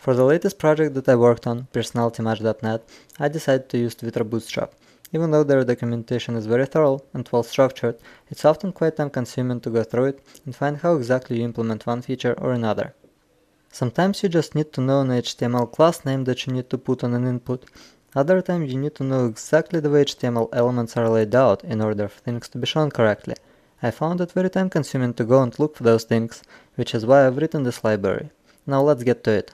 For the latest project that I worked on, personalitymatch.net, I decided to use Twitter Bootstrap. Even though their documentation is very thorough and well structured, it's often quite time-consuming to go through it and find how exactly you implement one feature or another. Sometimes you just need to know an HTML class name that you need to put on an input. Other times you need to know exactly the way HTML elements are laid out in order for things to be shown correctly. I found it very time-consuming to go and look for those things, which is why I've written this library. Now let's get to it.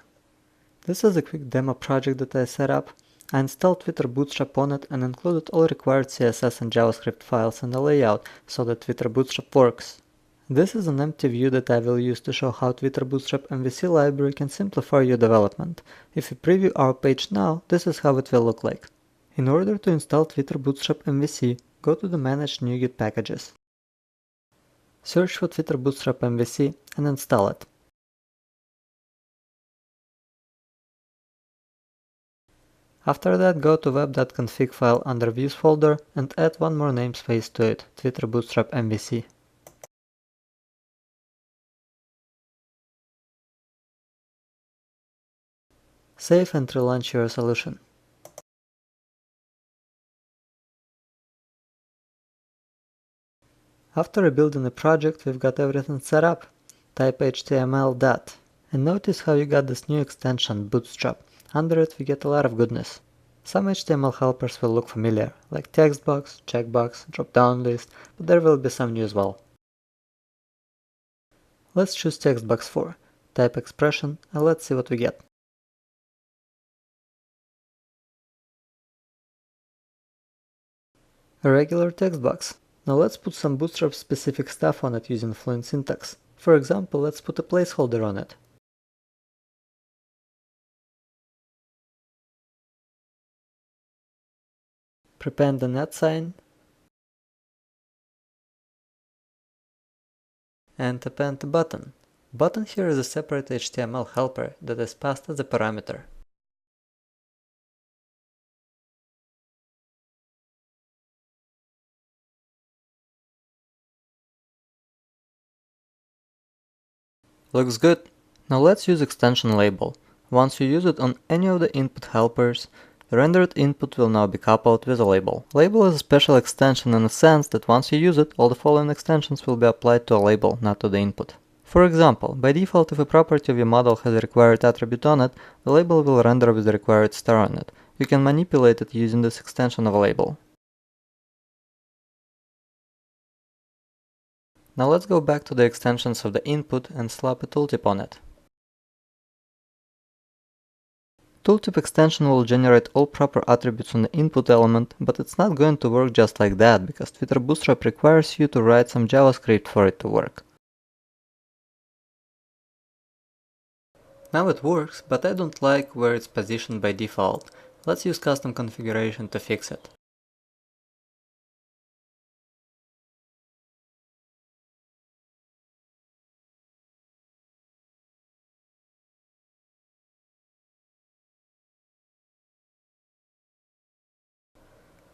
This is a quick demo project that I set up. I installed Twitter Bootstrap on it and included all required CSS and JavaScript files and a layout so that Twitter Bootstrap works. This is an empty view that I will use to show how Twitter Bootstrap MVC library can simplify your development. If you preview our page now, this is how it will look like. In order to install Twitter Bootstrap MVC, go to the Manage NuGet Packages. Search for Twitter Bootstrap MVC and install it. After that, go to web.config file under Views folder and add one more namespace to it, Twitter Bootstrap MVC. Save and relaunch your solution. After rebuilding the project, we've got everything set up. Type HTML dat. And notice how you got this new extension, Bootstrap. Under it we get a lot of goodness. Some HTML helpers will look familiar, like text box, checkbox, drop-down list, but there will be some new as well. Let's choose text box 4, type expression, and let's see what we get. A regular text box. Now let's put some Bootstrap specific stuff on it using Fluent syntax. For example, let's put a placeholder on it. Prepend an @ sign and append a button. Button here is a separate HTML helper that is passed as a parameter. Looks good. Now let's use extension label. Once you use it on any of the input helpers, the rendered input will now be coupled with a label. Label is a special extension in the sense that once you use it, all the following extensions will be applied to a label, not to the input. For example, by default, if a property of your model has a required attribute on it, the label will render with the required star on it. You can manipulate it using this extension of a label. Now let's go back to the extensions of the input and slap a tooltip on it. Tooltip extension will generate all proper attributes on the input element, but it's not going to work just like that, because Twitter Bootstrap requires you to write some JavaScript for it to work. Now it works, but I don't like where it's positioned by default. Let's use custom configuration to fix it.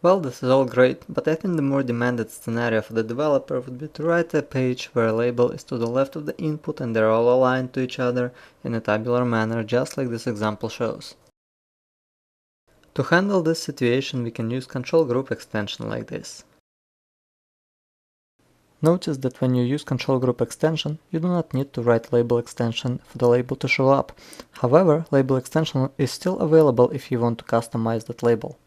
Well, this is all great, but I think the more demanded scenario for the developer would be to write a page where a label is to the left of the input and they're all aligned to each other in a tabular manner, just like this example shows. To handle this situation, we can use control group extension like this. Notice that when you use control group extension, you do not need to write label extension for the label to show up. However, label extension is still available if you want to customize that label.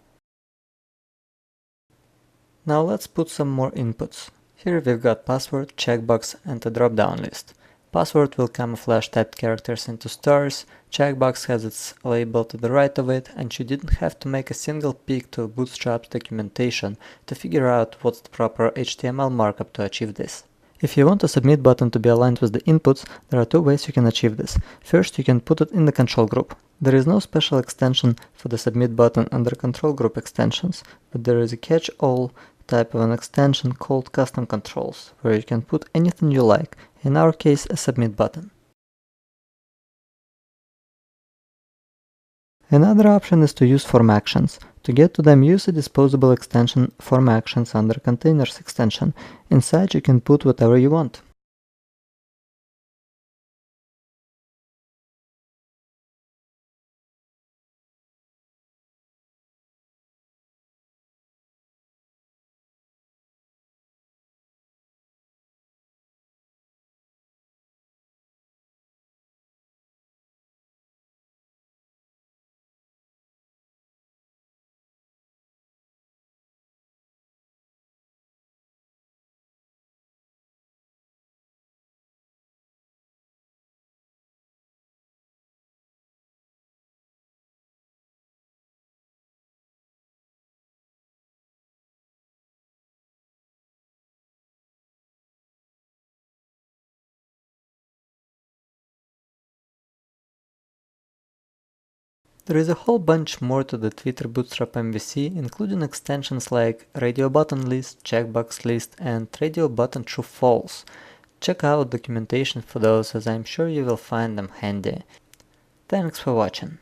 Now let's put some more inputs. Here we've got password, checkbox, and a drop-down list. Password will camouflage typed characters into stars, checkbox has its label to the right of it, and you didn't have to make a single peek to Bootstrap's documentation to figure out what's the proper HTML markup to achieve this. If you want a submit button to be aligned with the inputs, there are two ways you can achieve this. First, you can put it in the control group. There is no special extension for the submit button under control group extensions, but there is a catch-all type of an extension called custom controls, where you can put anything you like, in our case a submit button. Another option is to use form actions. To get to them, use a disposable extension form actions under containers extension. Inside you can put whatever you want. There is a whole bunch more to the Twitter Bootstrap MVC, including extensions like radio button list, checkbox list, and radio button true false. Check out documentation for those, as I'm sure you will find them handy. Thanks for watching.